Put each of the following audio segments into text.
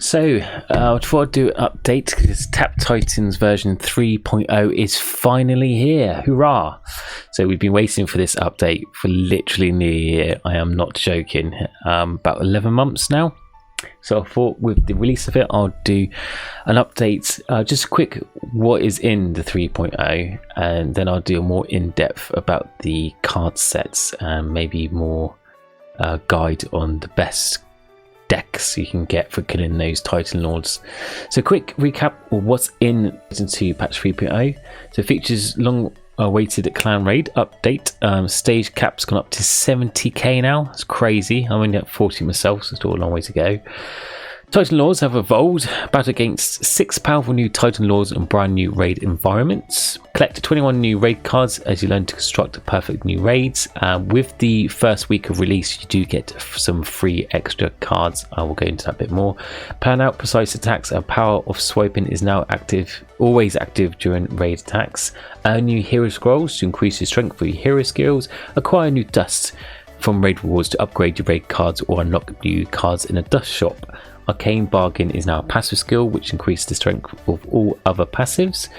So, before I do an update, because Tap Titans version 3.0 is finally here. Hurrah! So we've been waiting for this update for literally nearly a year. I am not joking. About 11 months now. So I thought with the release of it, I'll do an update, just a quick what is in the 3.0, and then I'll do a more in-depth about the card sets and maybe more guide on the best decks you can get for killing those Titan Lords. So quick recap of what's in Season 2 patch 3.0. So it features long awaited clan raid update. Stage cap's gone up to 70k now. It's crazy. I'm only at 40 myself, so still a long way to go. Titan Lords have evolved, battle against 6 powerful new Titan Lords and brand new raid environments. Collect 21 new raid cards as you learn to construct perfect new raids. With the first week of release, you do get some free extra cards. I will go into that a bit more. Plan out precise attacks and power of swiping is now active, always active during raid attacks. Earn new hero scrolls to increase your strength for your hero skills. Acquire new dust from raid rewards to upgrade your raid cards or unlock new cards in a dust shop. Arcane Bargain is now a passive skill which increases the strength of all other passives.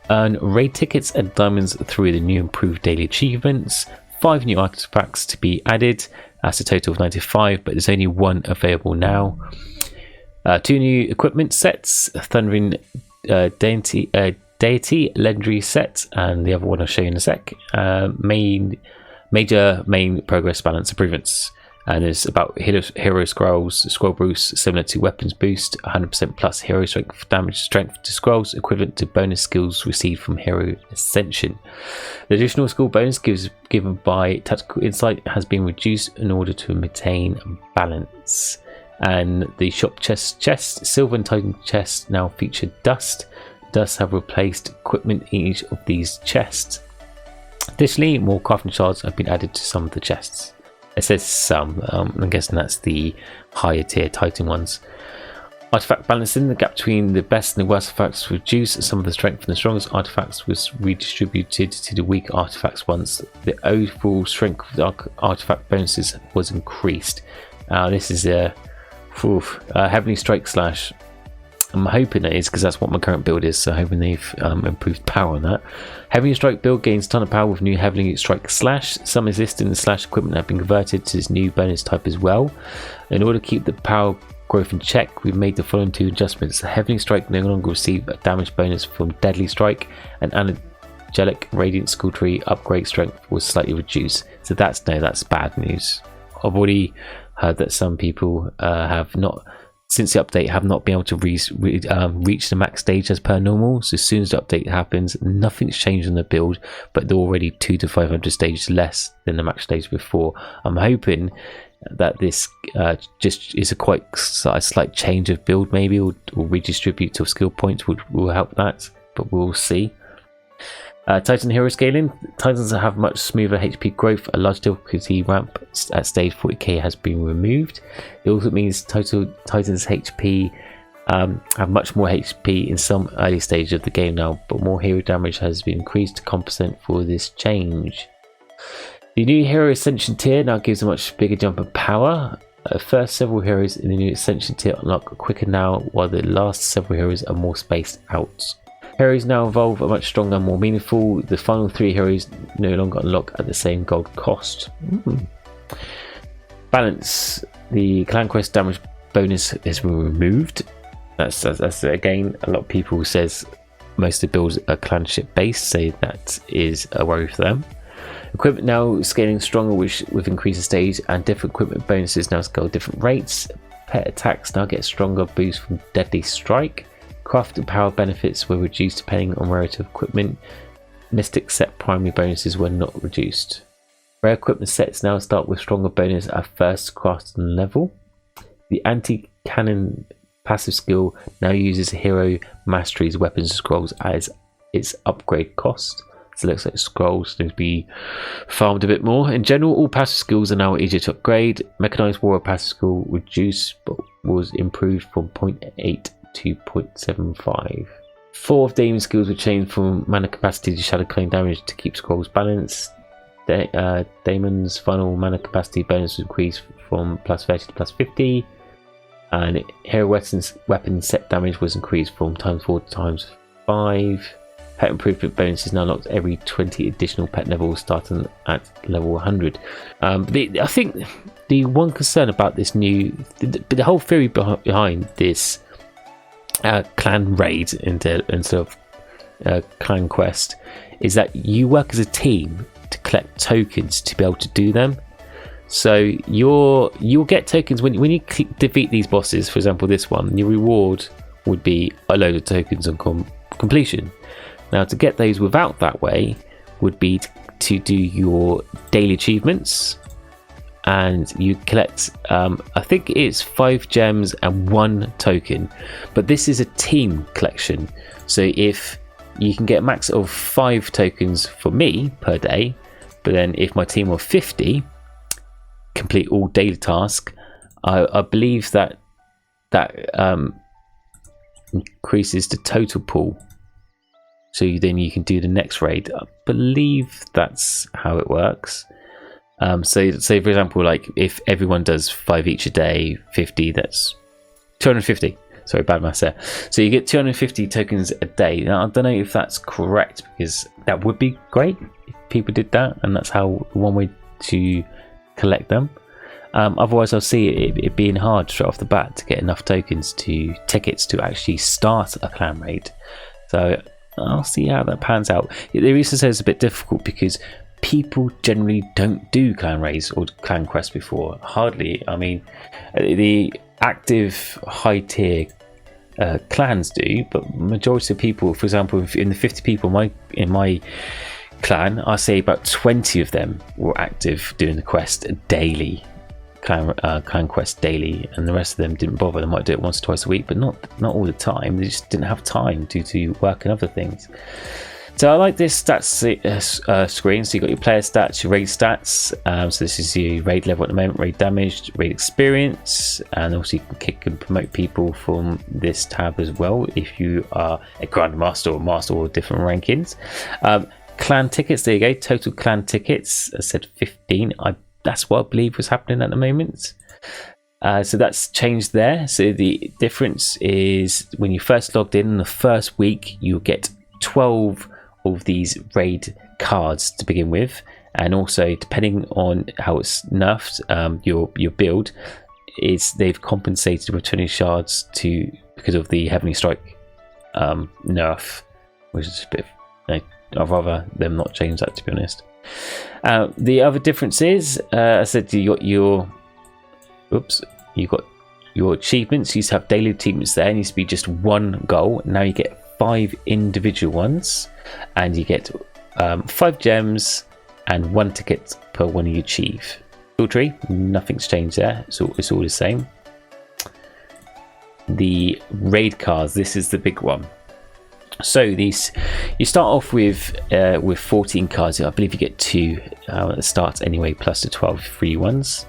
Earn raid tickets and diamonds through the new improved daily achievements. 5 new artifacts to be added. That's a total of 95, but there's only 1 available now. 2 new equipment sets. Thundering Deity legendary set, and the other one I'll show you in a sec. Major main progress balance improvements. And there's about hero scrolls, scroll boost similar to weapons boost, 100% plus hero strength damage strength to scrolls, equivalent to bonus skills received from hero ascension. The additional skill bonus given by tactical insight has been reduced in order to maintain balance. And the shop chest, silver and titan chests now feature dust. Dusts have replaced equipment in each of these chests. Additionally, more crafting shards have been added to some of the chests. It says some, I'm guessing that's the higher tier Titan ones. Artifact balancing, the gap between the best and the worst artifacts reduced. Some of the strength from the strongest artifacts was redistributed to the weak artifacts once the overall strength of the artifact bonuses was increased. This is a Heavenly Strike Slash. I'm hoping it is, because that's what my current build is, so hoping they've improved power on that. Heavenly Strike build gains ton of power with new Heavenly Strike Slash. Some existing Slash equipment have been converted to this new bonus type as well. In order to keep the power growth in check, we've made the following 2 adjustments. Heavenly Strike no longer receive a damage bonus from Deadly Strike, and Angelic Radiant Skill Tree upgrade strength was slightly reduced. So that's bad news. I've already heard that some people have not, since the update, have not been able to reach the max stage as per normal. So as soon as the update happens, nothing's changed on the build, but they're already 200 to 500 stages less than the max stage before. I'm hoping that this just is a slight change of build, maybe, or redistribute to skill points will help that, but we'll see. Titan hero scaling. Titans have much smoother HP growth. A large difficulty ramp at stage 40k has been removed. It also means Titans HP have much more HP in some early stages of the game now, but more hero damage has been increased to compensate for this change. The new hero ascension tier now gives a much bigger jump in power. First several heroes in the new ascension tier unlock quicker now, while the last several heroes are more spaced out. Heroes now evolve are much stronger and more meaningful. The final 3 heroes no longer unlock at the same gold cost. Balance. The clan quest damage bonus has been removed. That's again, a lot of people says most of the builds are clanship based, so that is a worry for them. Equipment now scaling stronger with increased stage, and different equipment bonuses now scale different rates. Pet attacks now get stronger boost from Deadly Strike. Craft and power benefits were reduced depending on rarity of equipment. Mystic set primary bonuses were not reduced. Rare equipment sets now start with stronger bonus at first crafting level. The anti-cannon passive skill now uses hero mastery's weapons and scrolls as its upgrade cost. So it looks like scrolls need to be farmed a bit more. In general, all passive skills are now easier to upgrade. Mechanized warrior passive skill reduced but was improved from 0.8 to 0.75. 4 of Damon's skills were changed from mana capacity to shadow clone damage to keep scrolls balanced. Damon's final mana capacity bonus was increased from plus 30 to plus 50. And hero weapon set damage was increased from ×4 to ×5. Pet improvement bonus is now locked every 20 additional pet levels starting at level 100. I think the one concern about this the whole theory behind this clan raid instead of clan quest is that you work as a team to collect tokens to be able to do them. So you'll get tokens when you defeat these bosses. For example, this one, your reward would be a load of tokens on completion. Now, to get those without that way would be to do your daily achievements, and you collect I think it's 5 gems and 1 token, but this is a team collection. So if you can get a max of 5 tokens for me per day, but then if my team of 50 complete all daily tasks, I believe that increases the total pool. So then you can do the next raid. I believe that's how it works. So say for example, like if everyone does 5 each a day, 50, that's 250. Sorry, bad maths there. So you get 250 tokens a day. Now I don't know if that's correct, because that would be great if people did that, and that's how one way to collect them. Otherwise, I'll see it being hard straight off the bat to get enough tickets to actually start a clan raid. So I'll see how that pans out. The reason says it's a bit difficult because people generally don't do clan raids or clan quests before. Hardly. I mean, the active high tier clans do, but majority of people, for example, in the 50 people in my clan, I say about 20 of them were active doing the quest daily. Clan quest daily, and the rest of them didn't bother. They might do it once or twice a week, but not all the time. They just didn't have time due to work and other things. So I like this stats screen. So you've got your player stats, your raid stats. So this is your raid level at the moment, raid damage, raid experience, and also you can kick and promote people from this tab as well if you are a grandmaster or master or different rankings. Clan tickets, there you go. Total clan tickets, I said 15. That's what I believe was happening at the moment. So that's changed there. So the difference is when you first logged in the first week, you'll get 12 of these raid cards to begin with, and also depending on how it's nerfed, your build is they've compensated with 20 shards because of the Heavenly Strike nerf, which is a bit. I'd rather them not change that, to be honest. The other difference is, I said you got your achievements. You used to have daily achievements there. It used to be just one goal. Now you get 5 individual ones, and you get 5 gems and 1 ticket per one you achieve. Skill tree, nothing's changed there. So it's all the same. The raid cards. This is the big one. So you start off with 14 cards. I believe you get 2 at the start anyway, plus the 12 free ones.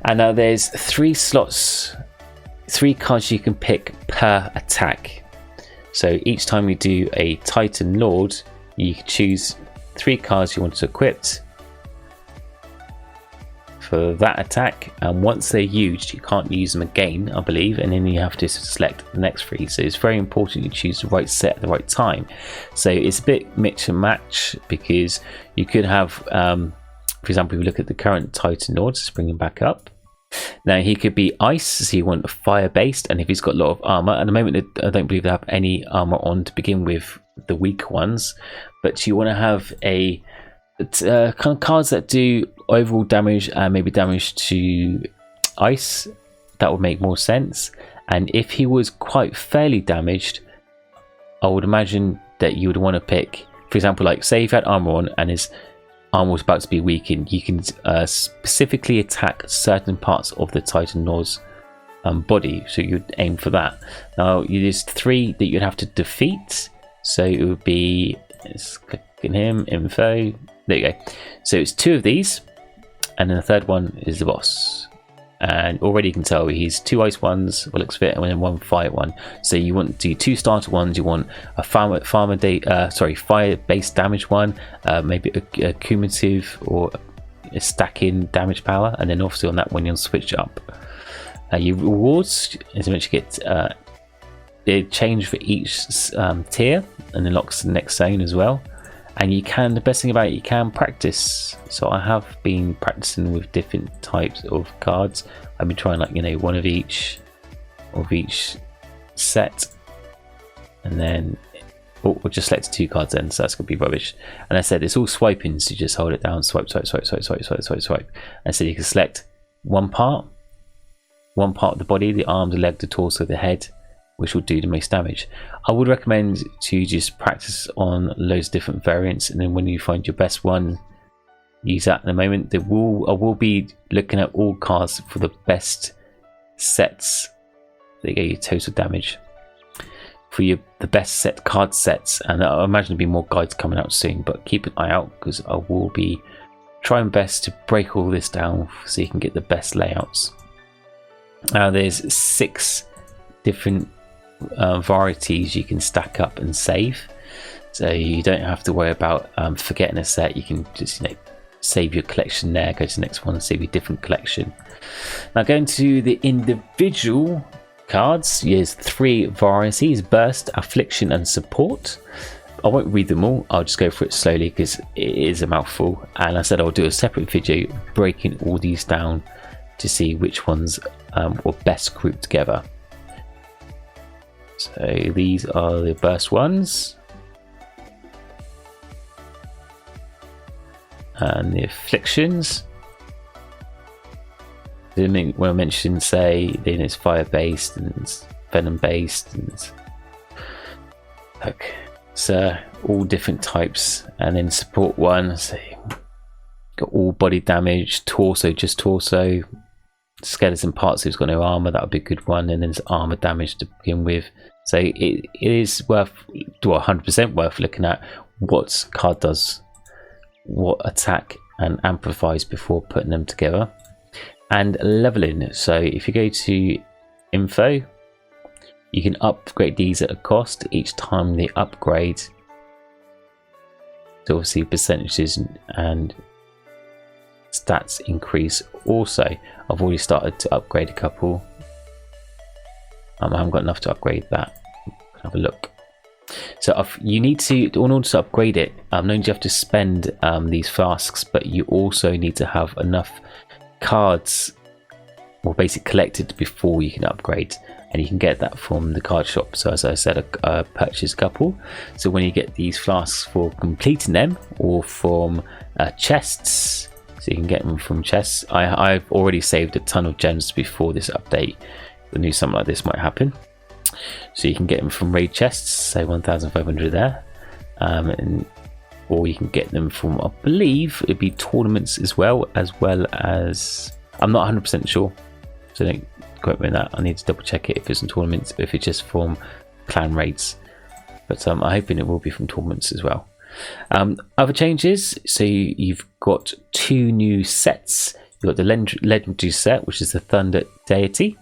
And now there's 3 slots, 3 cards you can pick per attack. So each time you do a Titan Lord, you can choose 3 cards you want to equip for that attack, and once they're used you can't use them again, I believe, and then you have to select the next 3. So it's very important you choose the right set at the right time. So it's a bit mix and match, because you could have for example, if you look at the current Titan Lord, just bring him back up. Now he could be ice, so you want fire based, and if he's got a lot of armor, at the moment I don't believe they have any armor on to begin with, the weak ones, but you want to have a kind of cards that do overall damage and maybe damage to ice. That would make more sense. And if he was quite fairly damaged, I would imagine that you would want to pick, for example, like say if you had armor on and his armor was about to be weakened, you can specifically attack certain parts of the Titan Lord's body, so you'd aim for that. Now there's 3 that you'd have to defeat, so it would be, let's click in him, info, there you go. So it's 2 of these, and then the third one is the boss. And already you can tell he's 2 ice ones, what looks fit, and then 1 fire one. So you want to do 2 starter ones. You want a fire-based damage one, maybe a cumulative or a stacking damage power, and then obviously on that one you'll switch up. Your rewards is eventually get they change for each tier, and unlocks the next zone as well. And you can, the best thing about it, you can practice. So I have been practicing with different types of cards. I've been trying, like, you know, one of each set, and then we'll just select 2 cards then, so that's gonna be rubbish. And I said it's all swiping, so you just hold it down, swipe, swipe, swipe, swipe, swipe, swipe, swipe, swipe. And so you can select one part of the body, the arms, the leg, the torso, the head, which will do the most damage. I would recommend to just practice on loads of different variants, and then when you find your best one, use that. In the moment, I will be looking at all cards for the best sets. They get you total damage for the best card sets, and I imagine there'll be more guides coming out soon, but keep an eye out, because I will be trying best to break all this down so you can get the best layouts. Now there's 6 different varieties you can stack up and save, so you don't have to worry about forgetting a set. You can just, you know, save your collection there, go to the next one and save your different collection. Now going to the individual cards, there's 3 varieties: burst, affliction and support. I won't read them all, I'll just go through it slowly because it is a mouthful, and I said I'll do a separate video breaking all these down to see which ones were best grouped together. So these are the burst ones, and the afflictions. When I mentioned, say, then it's fire based and it's venom based, and look, so all different types. And then support one, so got all body damage, torso, just torso, skeleton parts who's got no armor, that would be a good one. And then there's armor damage to begin with. So it is worth, 100% worth looking at what card does what attack and amplifies before putting them together. And leveling, so if you go to info, you can upgrade these at a cost each time they upgrade. So obviously percentages and stats increase. Also, I've already started to upgrade a couple. I haven't got enough to upgrade that. Have a look. So you need to, in order to upgrade it, not only do you have to spend these flasks, but you also need to have enough cards, or basically collected, before you can upgrade. And you can get that from the card shop. So as I said, I purchased a couple. So when you get these flasks for completing them, or from chests, so you can get them from chests. I've already saved a ton of gems before this update. I knew something like this might happen. So you can get them from raid chests, say 1,500 there, or you can get them from, I believe it'd be tournaments as well as I'm not 100% sure, so don't quote me on that. I need to double check it if it's in tournaments, if it's just from clan raids, but I'm hoping it will be from tournaments as well. Other changes, so you've got 2 new sets. You've got the legendary set, which is the Thunder Deity,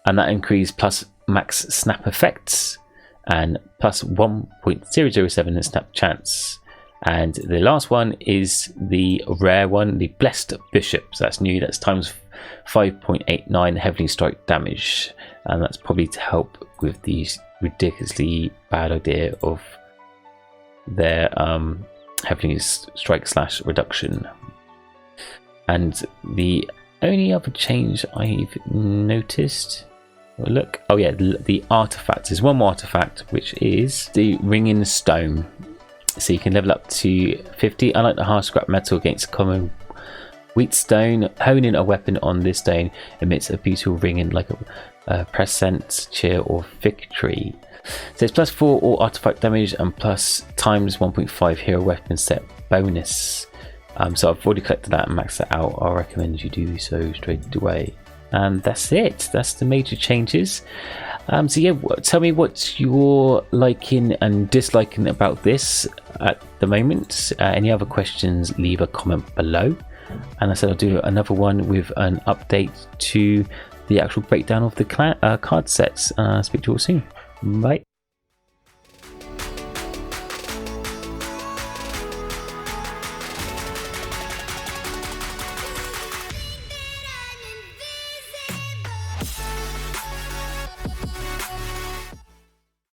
and that increases plus max snap effects and plus 1.007 snap chance. And the last one is the rare one, the Blessed Bishop. So that's new, that's times 5.89 heavily strike damage, and that's probably to help with the ridiculously bad idea of their heavily strike / reduction. And the only other change I've noticed, look, oh yeah, the artifact. There's one more artifact, which is the Ringing Stone. So you can level up to 50. Unlike the hard scrap metal against common wheat stone, honing a weapon on this stone emits a beautiful ringing like a present, cheer or victory. So it's plus 4 all artifact damage and plus times 1.5 hero weapon set bonus. So I've already collected that and maxed that out. I recommend you do so straight away. And that's it. That's the major changes. So yeah, tell me what you're liking and disliking about this at the moment. Any other questions, leave a comment below. And I said I'll do another one with an update to the actual breakdown of the card sets. Speak to you all soon. Bye.